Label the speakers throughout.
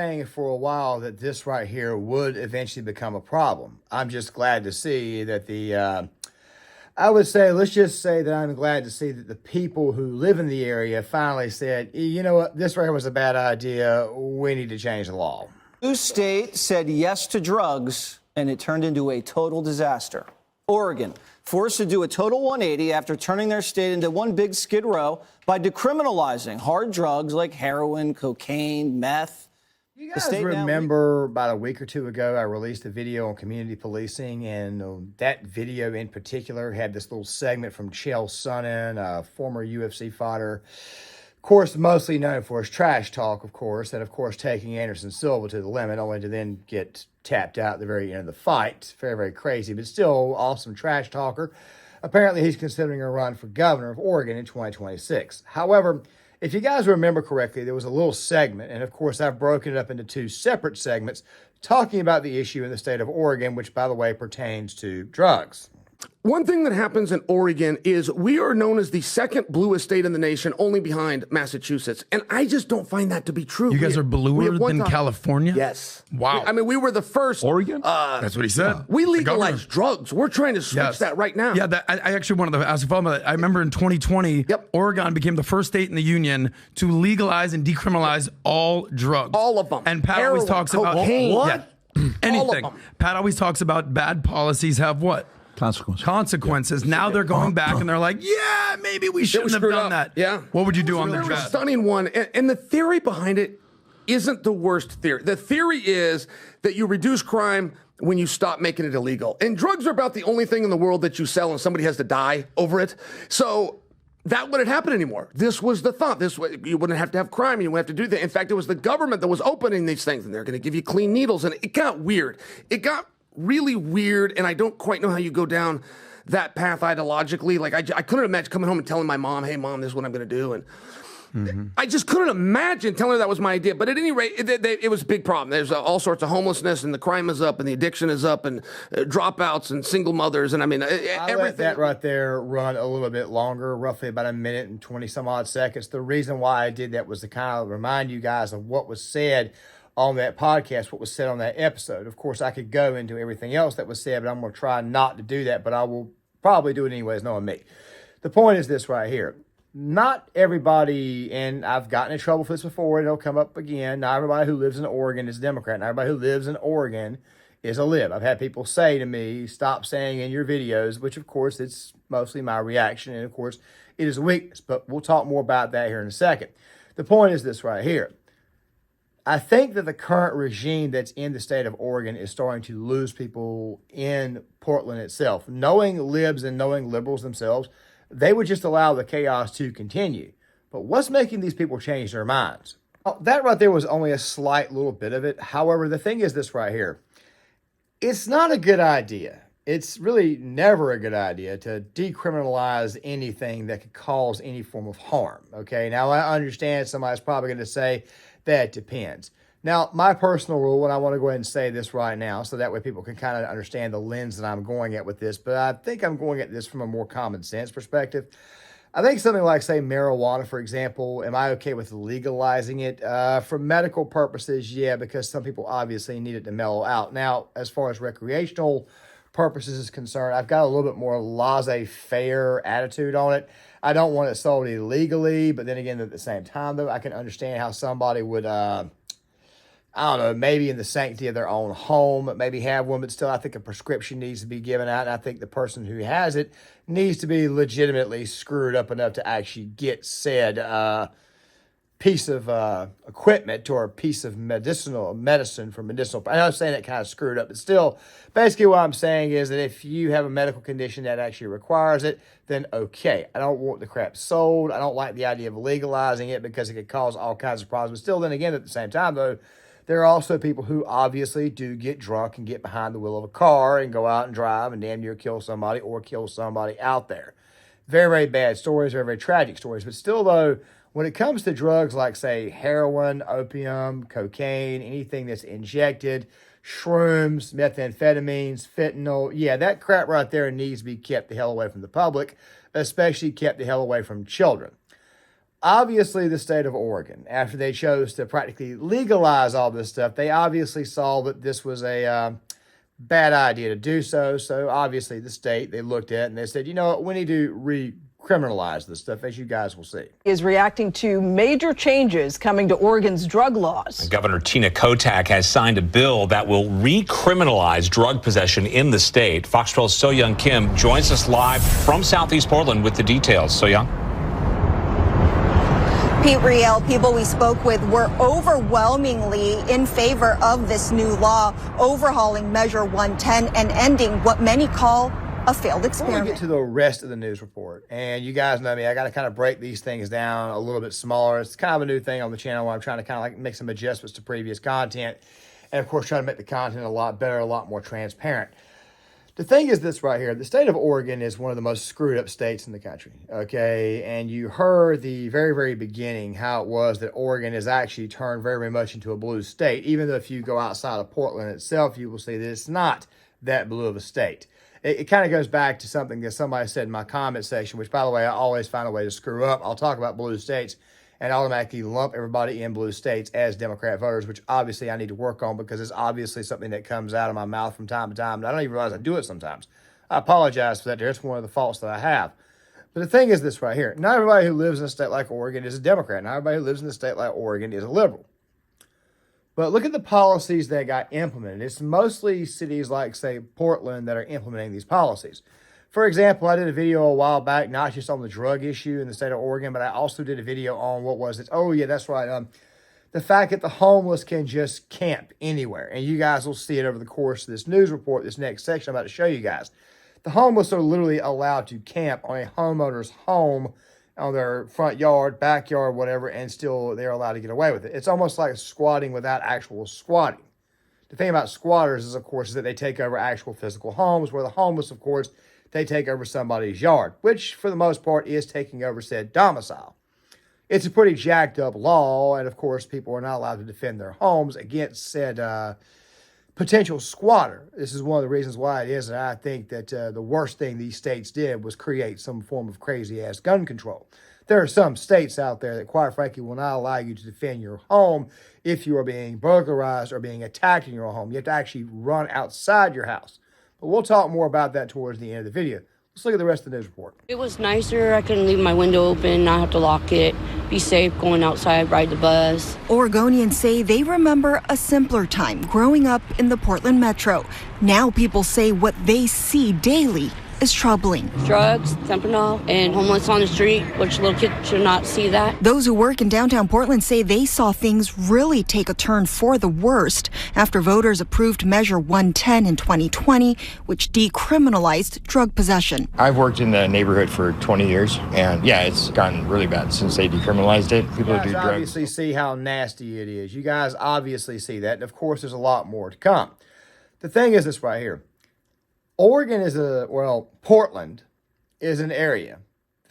Speaker 1: saying for a while that this right here would eventually become a problem. I'm just glad to see that I would say, let's just say that I'm glad to see that the people who live in the area finally said, you know what, this right here was a bad idea. We need to change the law.
Speaker 2: New state said yes to drugs, and it turned into a total disaster. Oregon, forced to do a total 180 after turning their state into one big skid row by decriminalizing hard drugs like heroin, cocaine, meth.
Speaker 1: You guys remember about a week or two ago, I released a video on community policing, and that video in particular had this little segment from Chael Sonnen, a former UFC fighter, of course, mostly known for his trash talk, of course, and of course taking Anderson Silva to the limit, only to then get tapped out at the very end of the fight. Very, very crazy, but still awesome trash talker. Apparently, he's considering a run for governor of Oregon in 2026. However, if you guys remember correctly, there was a little segment, and of course, I've broken it up into two separate segments, talking about the issue in the state of Oregon, which, by the way, pertains to drugs.
Speaker 3: One thing that happens in Oregon is we are known as the second bluest state in the nation, only behind Massachusetts. And I just don't find that to be true.
Speaker 4: You guys are bluer than California?
Speaker 3: Yes.
Speaker 4: Wow.
Speaker 3: I mean, we were the first.
Speaker 5: Oregon?
Speaker 4: That's what he said.
Speaker 3: We legalized drugs. We're trying to switch that right now.
Speaker 4: Yeah, I actually wanted to ask a follow-up. I remember in 2020, Oregon became the first state in the union to legalize and decriminalize all drugs.
Speaker 3: All of them.
Speaker 4: And Pat
Speaker 3: Heroin,
Speaker 4: always talks
Speaker 3: cocaine,
Speaker 4: about anything.
Speaker 3: All of them.
Speaker 4: Pat always talks about bad policies have what? Consequences. Yeah. Now they're going back and they're like, yeah, maybe we shouldn't have done that.
Speaker 3: Yeah.
Speaker 4: What would you do on the
Speaker 3: There's a
Speaker 4: draft?
Speaker 3: stunning one. And the theory behind it isn't the worst theory. The theory is that you reduce crime when you stop making it illegal. And drugs are about the only thing in the world that you sell and somebody has to die over it. So that wouldn't happen anymore. This was the thought. You wouldn't have to have crime. You wouldn't have to do that. In fact, it was the government that was opening these things, and they're going to give you clean needles. And it got weird. It got really weird, and I don't quite know how you go down that path ideologically. Like, I couldn't imagine coming home and telling my mom, hey, Mom, this is what I'm going to do. And I just couldn't imagine telling her that was my idea. But at any rate, it was a big problem. There's all sorts of homelessness, and the crime is up, and the addiction is up, and dropouts, and single mothers. And I mean, everything.
Speaker 1: Let that right there run a little bit longer, roughly about a minute and 20 some odd seconds. The reason why I did that was to kind of remind you guys of what was said on that podcast, what was said on that episode. Of course, I could go into everything else that was said, but I'm going to try not to do that, but I will probably do it anyways, knowing me. The point is this right here. Not everybody, and I've gotten in trouble for this before, and it'll come up again, not everybody who lives in Oregon is a Democrat. Not everybody who lives in Oregon is a lib. I've had people say to me, stop saying in your videos, which of course it's mostly my reaction, and of course it is a weakness, but we'll talk more about that here in a second. The point is this right here. I think that the current regime that's in the state of Oregon is starting to lose people in Portland itself. Knowing libs and knowing liberals themselves, they would just allow the chaos to continue. But what's making these people change their minds? Well, that right there was only a slight little bit of it. However, the thing is this right here. It's not a good idea. It's really never a good idea to decriminalize anything that could cause any form of harm. Okay, now I understand somebody's probably going to say, that depends. Now, my personal rule, and I want to go ahead and say this right now, so that way people can kind of understand the lens that I'm going at with this, but I think I'm going at this from a more common sense perspective. I think something like, say, marijuana, for example, am I okay with legalizing it? For medical purposes, yeah, because some people obviously need it to mellow out. Now, as far as recreational purposes is concerned, I've got a little bit more laissez-faire attitude on it. I don't want it sold illegally, but then again, at the same time, though, I can understand how somebody would, I don't know, maybe in the sanctity of their own home, maybe have one, but still I think a prescription needs to be given out, and I think the person who has it needs to be legitimately screwed up enough to actually get said piece of equipment or a piece of medicine for medicinal. I know I'm saying that kind of screwed up, but still, basically what I'm saying is that if you have a medical condition that actually requires it, then okay. I don't want the crap sold. I don't like the idea of legalizing it because it could cause all kinds of problems. But still, then again, at the same time, though, there are also people who obviously do get drunk and get behind the wheel of a car and go out and drive and damn near kill somebody or kill somebody out there. Very, very bad stories, very, very tragic stories. But still, though, when it comes to drugs like, say, heroin, opium, cocaine, anything that's injected, shrooms, methamphetamines, fentanyl, yeah, that crap right there needs to be kept the hell away from the public, especially kept the hell away from children. obviously the state of Oregon, after they chose to practically legalize all this stuff, they obviously saw that this was a bad idea to do so. So obviously the state, they looked at it and they said, you know what, we need to re-criminalize this stuff, as you guys will see.
Speaker 5: Is reacting to major changes coming to Oregon's drug laws.
Speaker 6: Governor Tina Kotek has signed a bill that will recriminalize drug possession in the state. Fox 12's So-Young Kim joins us live from Southeast Portland with the details. So-Young?
Speaker 7: Pete Riel, people we spoke with were overwhelmingly in favor of this new law, overhauling Measure 110 and ending what many call a failed experiment.
Speaker 1: Before we get to the rest of the news report, and you guys know me, I got to kind of break these things down a little bit smaller. It's kind of a new thing on the channel where I'm trying to kind of like make some adjustments to previous content, and of course try to make the content a lot better, a lot more transparent. The thing is this right here, the state of Oregon is one of the most screwed up states in the country, okay? And you heard the very, very beginning how it was that Oregon has actually turned very, very much into a blue state. Even though if you go outside of Portland itself, you will see that it's not that blue of a state. It kind of goes back to something that somebody said in my comment section, which, by the way, I always find a way to screw up. I'll talk about blue states and automatically lump everybody in blue states as Democrat voters, which obviously I need to work on because it's obviously something that comes out of my mouth from time to time. And I don't even realize I do it sometimes. I apologize for that. It's one of the faults that I have. But the thing is this right here. Not everybody who lives in a state like Oregon is a Democrat. Not everybody who lives in a state like Oregon is a liberal. But look at the policies that got implemented. It's mostly cities like, say, Portland that are implementing these policies. For example, I did a video a while back, not just on the drug issue in the state of Oregon, but I also did a video on what was it? Oh, yeah, that's right. The fact that the homeless can just camp anywhere. And you guys will see it over the course of this news report, this next section I'm about to show you guys. The homeless are literally allowed to camp on a homeowner's home, on their front yard, backyard, whatever, and still they're allowed to get away with it. It's almost like squatting without actual squatting. The thing about squatters is, of course, is that they take over actual physical homes, where the homeless, of course, they take over somebody's yard, which for the most part is taking over said domicile. It's a pretty jacked up law, and of course, people are not allowed to defend their homes against said potential squatter. This is one of the reasons why it is that I think that the worst thing these states did was create some form of crazy-ass gun control. There are some states out there that, quite frankly, will not allow you to defend your home if you are being burglarized or being attacked in your home. You have to actually run outside your house. But we'll talk more about that towards the end of the video. Let's look at the rest of the news report.
Speaker 8: It was nicer. I can leave my window open, not have to lock it, be safe going outside, ride the bus.
Speaker 7: Oregonians say they remember a simpler time growing up in the Portland metro. Now people say what they see daily is troubling.
Speaker 8: Drugs, fentanyl, and homeless on the street, which little kids should not see that.
Speaker 7: Those who work in downtown Portland say they saw things really take a turn for the worst after voters approved Measure 110 in 2020, which decriminalized drug possession.
Speaker 9: I've worked in the neighborhood for 20 years, and yeah, it's gotten really bad since they decriminalized it. People who do drugs.
Speaker 1: Obviously see how nasty it is. You guys obviously see that, and of course there's a lot more to come. The thing is this right here. Oregon is Portland is an area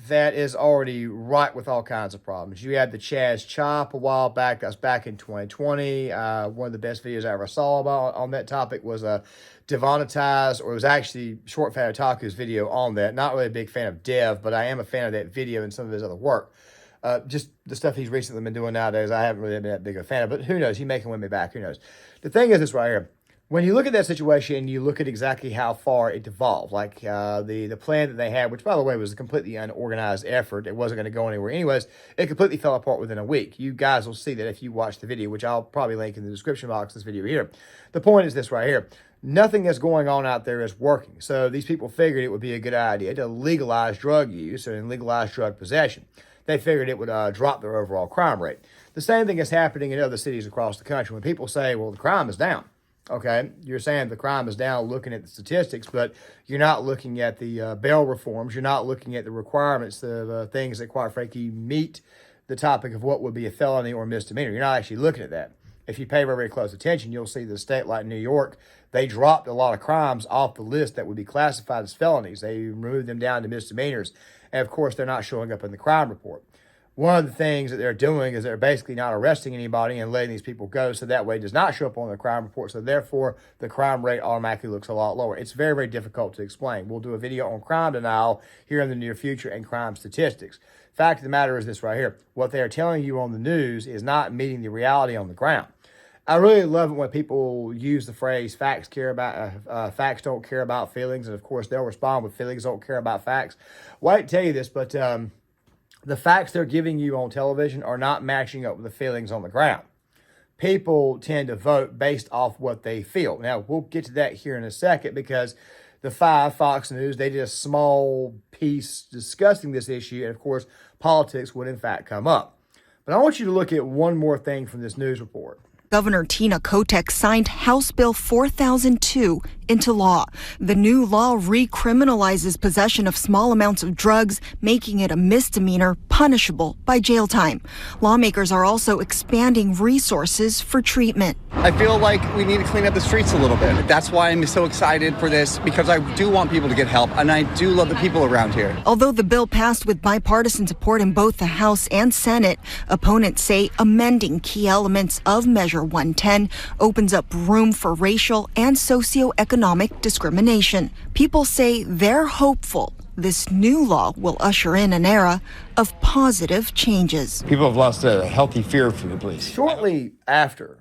Speaker 1: that is already ripe with all kinds of problems. You had the Chaz Chop a while back. That's back in 2020. One of the best videos I ever saw on that topic was Demonetize, or it was actually Short Fat Otaku's video on that. Not really a big fan of Dev, but I am a fan of that video and some of his other work. Just the stuff he's recently been doing nowadays, I haven't really been that big a fan of, but who knows? He may win me back. Who knows? The thing is this right here. When you look at that situation, you look at exactly how far it devolved, like the plan that they had, which, by the way, was a completely unorganized effort. It wasn't going to go anywhere anyways. It completely fell apart within a week. You guys will see that if you watch the video, which I'll probably link in the description box of this video here. The point is this right here. Nothing that's going on out there is working. So these people figured it would be a good idea to legalize drug use and legalize drug possession. They figured it would drop their overall crime rate. The same thing is happening in other cities across the country. When people say, well, the crime is down. Okay, you're saying the crime is down looking at the statistics, but you're not looking at the bail reforms. You're not looking at the requirements of things that, quite frankly, meet the topic of what would be a felony or misdemeanor. You're not actually looking at that. If you pay very, very close attention, you'll see the state like New York, they dropped a lot of crimes off the list that would be classified as felonies. They removed them down to misdemeanors. And, of course, they're not showing up in the crime report. one of the things that they're doing is they're basically not arresting anybody and letting these people go, so that way it does not show up on the crime report, so therefore the crime rate automatically looks a lot lower. It's very, very difficult to explain. We'll do a video on crime denial here in the near future and crime statistics. Fact of the matter is this right here. What they are telling you on the news is not meeting the reality on the ground. I really love it when people use the phrase facts don't care about feelings, and of course they'll respond with feelings don't care about facts. Well, I didn't tell you this, but the facts they're giving you on television are not matching up with the feelings on the ground. People tend to vote based off what they feel. Now, we'll get to that here in a second because the Fox News, they did a small piece discussing this issue, and of course, politics would in fact come up. But I want you to look at one more thing from this news report.
Speaker 7: Governor Tina Kotek signed House Bill 4002 into law. The new law recriminalizes possession of small amounts of drugs, making it a misdemeanor punishable by jail time. Lawmakers are also expanding resources for treatment.
Speaker 10: I feel like we need to clean up the streets a little bit. That's why I'm so excited for this, because I do want people to get help, and I do love the people around here.
Speaker 7: Although the bill passed with bipartisan support in both the House and Senate, opponents say amending key elements of Measure 110 opens up room for racial and socioeconomic discrimination. People say they're hopeful this new law will usher in an era of positive changes.
Speaker 9: People have lost a healthy fear for the police.
Speaker 1: Shortly after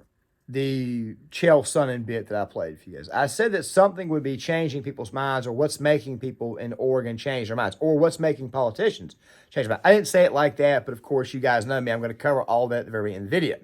Speaker 1: the Chael Sonnen bit that I played for you guys, I said that something would be changing people's minds, or what's making people in Oregon change their minds, or what's making politicians change their minds. I didn't say it like that, but of course you guys know me. I'm going to cover all that at the very end of the video.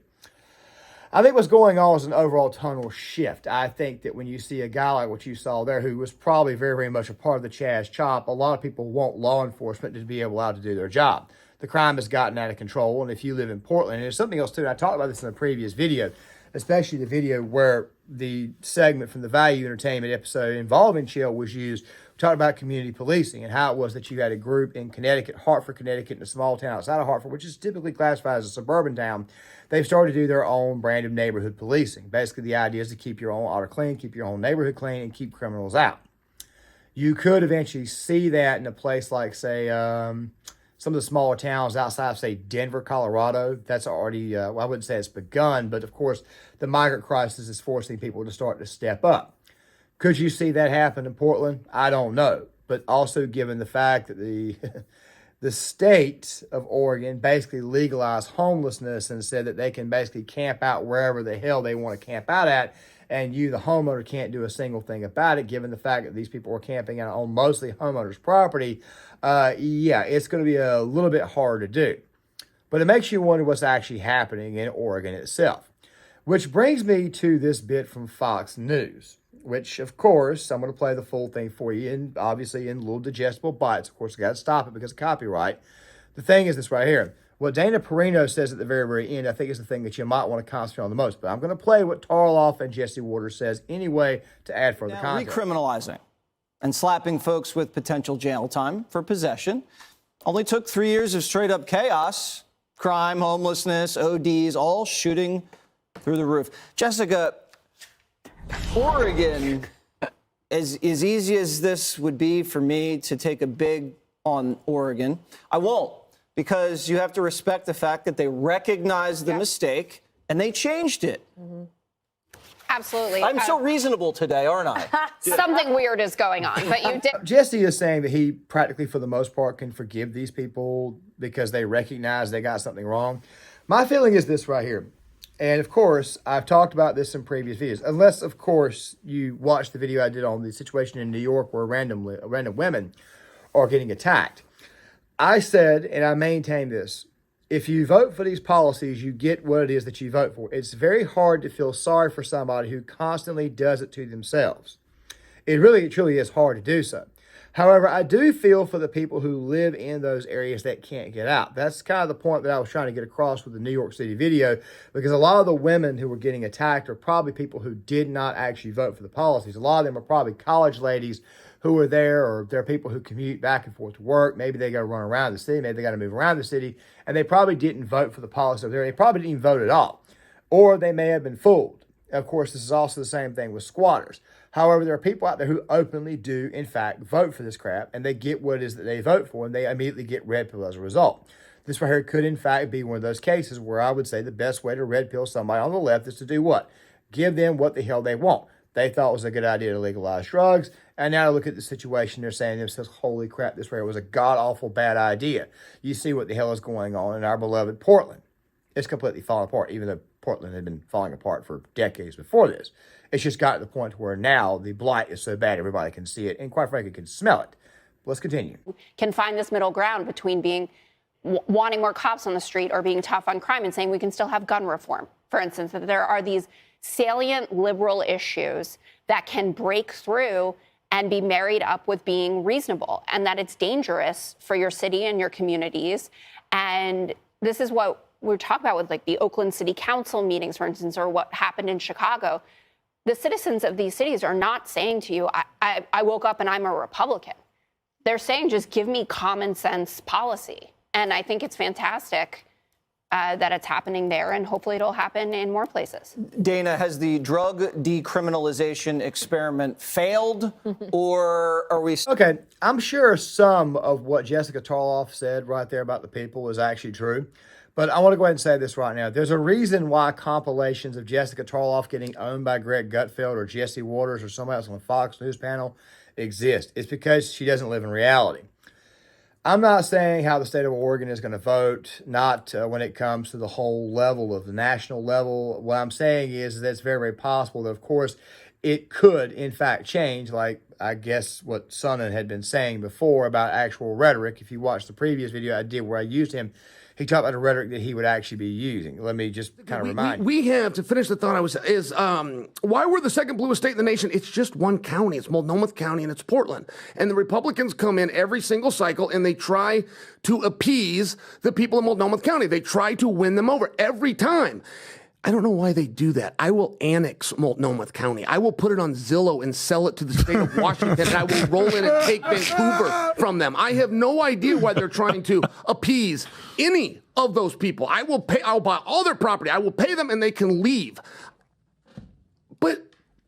Speaker 1: I think what's going on is an overall tonal shift. I think that when you see a guy like what you saw there, who was probably very, very much a part of the Chaz Chop, a lot of people want law enforcement to be allowed to do their job. The crime has gotten out of control, and if you live in Portland, and there's something else too, and I talked about this in a previous video, especially the video where the segment from the Value Entertainment episode involving Chael was used. We talked about community policing and how it was that you had a group in Connecticut, Hartford, Connecticut, in a small town outside of Hartford, which is typically classified as a suburban town. They've started to do their own brand of neighborhood policing. Basically, the idea is to keep your own water clean, keep your own neighborhood clean, and keep criminals out. You could eventually see that in a place like, say, some of the smaller towns outside of, say, Denver, Colorado. That's already, well, I wouldn't say it's begun, but of course, the migrant crisis is forcing people to start to step up. Could you see that happen in Portland? I don't know. But also given the fact that the state of Oregon basically legalized homelessness and said that they can basically camp out wherever the hell they want to camp out at, and you, the homeowner, can't do a single thing about it, given the fact that these people are camping out on mostly homeowners' property, yeah, it's going to be a little bit hard to do. But it makes you wonder what's actually happening in Oregon itself. Which brings me to this bit from Fox News, which, of course, I'm going to play the full thing for you, and obviously in little digestible bites. Of course, I got to stop it because of copyright. The thing is this right here. What Dana Perino says at the very, very end, I think is the thing that you might want to concentrate on the most. But I'm going to play what Tarloff and Jesse Waters says anyway to add further context.
Speaker 2: Recriminalizing and slapping folks with potential jail time for possession only took 3 years of straight-up chaos. Crime, homelessness, ODs, all shooting through the roof. Jessica, Oregon, as easy as this would be for me to take a big on Oregon, I won't, because you have to respect the fact that they recognized the mistake and they changed it.
Speaker 11: Mm-hmm. Absolutely.
Speaker 2: I'm so reasonable today, aren't I?
Speaker 11: Something weird is going on, but you did.
Speaker 1: Jesse is saying that he practically, for the most part, can forgive these people because they recognize they got something wrong. My feeling is this right here. And, of course, I've talked about this in previous videos. Unless, of course, you watched the video I did on the situation in New York where random women are getting attacked. I said, and I maintain this, if you vote for these policies, you get what it is that you vote for. It's very hard to feel sorry for somebody who constantly does it to themselves. It really, truly is hard to do so. However, I do feel for the people who live in those areas that can't get out. That's kind of the point that I was trying to get across with the New York City video, because a lot of the women who were getting attacked are probably people who did not actually vote for the policies. A lot of them are probably college ladies who are there, or they're people who commute back and forth to work. Maybe they got to run around the city. Maybe they got to move around the city, and they probably didn't vote for the policy over there. They probably didn't even vote at all, or they may have been fooled. Of course, this is also the same thing with squatters. However, there are people out there who openly do, in fact, vote for this crap, and they get what it is that they vote for, and they immediately get red pill as a result. This right here could, in fact, be one of those cases where I would say the best way to red pill somebody on the left is to do what? Give them what the hell they want. They thought it was a good idea to legalize drugs, and now look at the situation. They're saying to themselves, holy crap, this right here was a god-awful bad idea. You see what the hell is going on in our beloved Portland. It's completely falling apart, even though Portland had been falling apart for decades before this. It's just got to the point where now the blight is so bad everybody can see it and, quite frankly, can smell it. Let's continue.
Speaker 11: Can find this middle ground between being wanting more cops on the street or being tough on crime and saying we can still have gun reform. For instance, that there are these salient liberal issues that can break through and be married up with being reasonable, and that it's dangerous for your city and your communities. And this is what we're talking about with like the Oakland City Council meetings, for instance, or what happened in Chicago. The citizens of these cities are not saying to you, I woke up and I'm a Republican. They're saying, just give me common sense policy. And I think it's fantastic that it's happening there, and hopefully it'll happen in more places.
Speaker 2: Dana, has the drug decriminalization experiment failed, or are we...
Speaker 1: Okay, I'm sure some of what Jessica Tarloff said right there about the people is actually true. But I want to go ahead and say this right now. There's a reason why compilations of Jessica Tarloff getting owned by Greg Gutfeld or Jesse Waters or somebody else on the Fox News panel exist. It's because she doesn't live in reality. I'm not saying how the state of Oregon is going to vote, not when it comes to the whole level of the national level. What I'm saying is that it's very, very possible that, of course, it could, in fact, change, like I guess what Sonnen had been saying before about actual rhetoric. If you watch the previous video I did where I used him, he talked about the rhetoric that he would actually be using. Let me just kind of remind you.
Speaker 3: We have, to finish the thought why we're the second bluest state in the nation. It's just one county. It's Multnomah County, and it's Portland. And the Republicans come in every single cycle, and they try to appease the people of Multnomah County. They try to win them over every time. I don't know why they do that. I will annex Multnomah County. I will put it on Zillow and sell it to the state of Washington, and I will roll in and take Vancouver from them. I have no idea why they're trying to appease any of those people. I'll buy all their property. I will pay them, and they can leave. But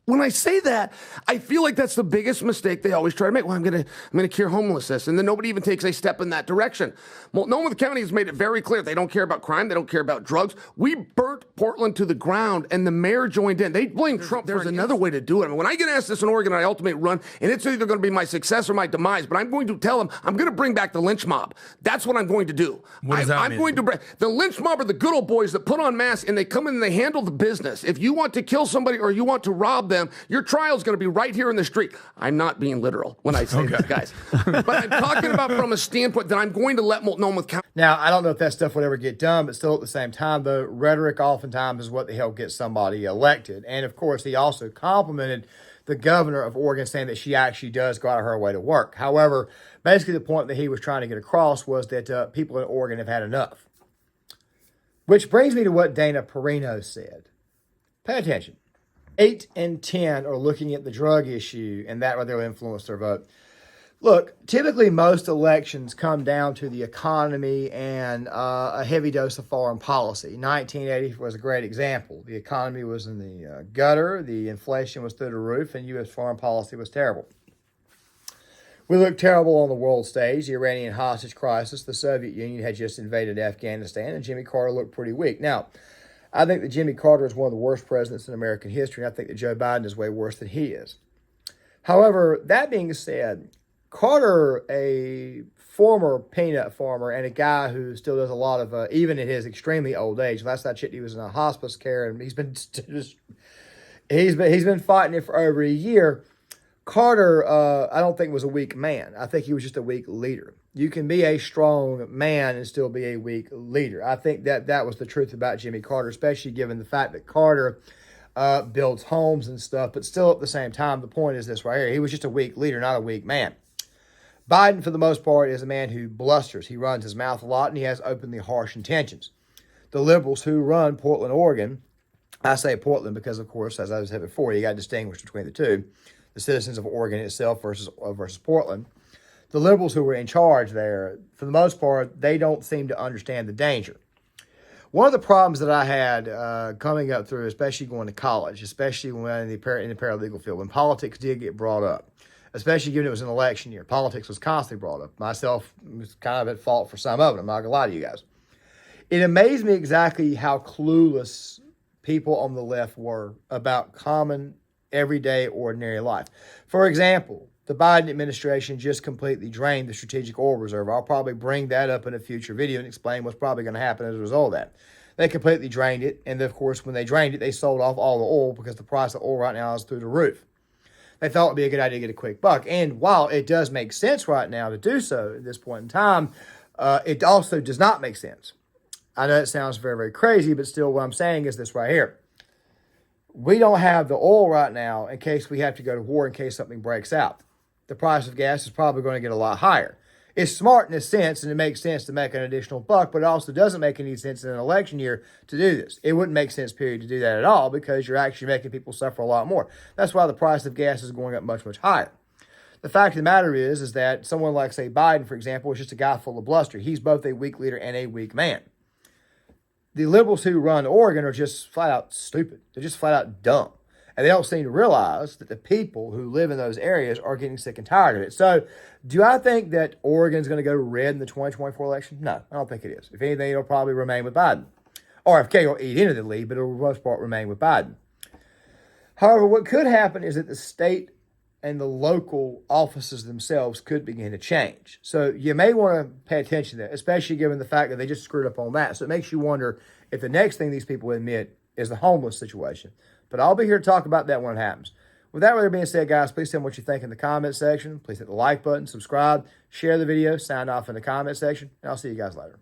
Speaker 3: when I say that, I feel like that's the biggest mistake they always try to make. Well, I'm gonna cure homelessness, and then nobody even takes a step in that direction. Multnomah County has made it very clear they don't care about crime, they don't care about drugs. We burnt Portland to the ground, and the mayor joined in. They blame Trump. There's another way to do it. I mean, when I get asked this in Oregon, I ultimately run, and it's either going to be my success or my demise. But I'm going to tell them I'm going to bring back the lynch mob. That's what I'm going to do.
Speaker 4: What does that mean?
Speaker 3: I'm going to bring the lynch mob are the good old boys that put on masks and they come in and they handle the business. If you want to kill somebody or you want to rob them, your trial is going to be right here in the street. I'm not being literal when I say this, guys. But I'm talking about from a standpoint that I'm going to let Multnomah County.
Speaker 1: Now, I don't know if that stuff would ever get done, but still at the same time, the rhetoric oftentimes is what the hell gets somebody elected. And of course, he also complimented the governor of Oregon, saying that she actually does go out of her way to work. However, basically the point that he was trying to get across was that people in Oregon have had enough. Which brings me to what Dana Perino said. Pay attention. 8 in 10 are looking at the drug issue, and that will influence their vote. Look, typically most elections come down to the economy and a heavy dose of foreign policy. 1980 was a great example. The economy was in the gutter, the inflation was through the roof, and U.S. foreign policy was terrible. We looked terrible on the world stage. The Iranian hostage crisis, the Soviet Union had just invaded Afghanistan, and Jimmy Carter looked pretty weak. Now, I think that Jimmy Carter is one of the worst presidents in American history, and I think that Joe Biden is way worse than he is. However, that being said, Carter, a former peanut farmer and a guy who still does a lot of, even in his extremely old age. Last I checked, he was in a hospice care, and he's been fighting it for over a year. Carter, I don't think was a weak man. I think he was just a weak leader. You can be a strong man and still be a weak leader. I think that was the truth about Jimmy Carter, especially given the fact that Carter builds homes and stuff. But still, at the same time, the point is this right here. He was just a weak leader, not a weak man. Biden, for the most part, is a man who blusters. He runs his mouth a lot, and he has openly harsh intentions. The liberals who run Portland, Oregon, I say Portland because, of course, as I said before, you got to distinguish between the two. The citizens of Oregon itself versus Portland. The liberals who were in charge there, for the most part, they don't seem to understand the danger. One of the problems that I had coming up through, especially going to college, especially when in the paralegal field, when politics did get brought up, especially given it was an election year, politics was constantly brought up. Myself was kind of at fault for some of it. I'm not going to lie to you guys. It amazed me exactly how clueless people on the left were about common, everyday, ordinary life. For example, the Biden administration just completely drained the strategic oil reserve. I'll probably bring that up in a future video and explain what's probably going to happen as a result of that. They completely drained it, and of course, when they drained it, they sold off all the oil because the price of oil right now is through the roof. They thought it would be a good idea to get a quick buck. And while it does make sense right now to do so at this point in time, it also does not make sense. I know it sounds very, very crazy, but still what I'm saying is this right here. We don't have the oil right now in case we have to go to war, in case something breaks out. The price of gas is probably going to get a lot higher. It's smart in a sense, and it makes sense to make an additional buck, but it also doesn't make any sense in an election year to do this. It wouldn't make sense, period, to do that at all because you're actually making people suffer a lot more. That's why the price of gas is going up much, much higher. The fact of the matter is that someone like, say, Biden, for example, is just a guy full of bluster. He's both a weak leader and a weak man. The liberals who run Oregon are just flat out stupid. They're just flat out dumb. And they don't seem to realize that the people who live in those areas are getting sick and tired of it. So do I think that Oregon's going to go red in the 2024 election? No, I don't think it is. If anything, it'll probably remain with Biden. RFK will eat into the lead, but it'll for the most part remain with Biden. However, what could happen is that the state and the local offices themselves could begin to change. So you may want to pay attention to that, especially given the fact that they just screwed up on that. So it makes you wonder if the next thing these people admit is the homeless situation. But I'll be here to talk about that when it happens. With that being said, guys, please tell me what you think in the comment section. Please hit the like button, subscribe, share the video, sign off in the comment section, and I'll see you guys later.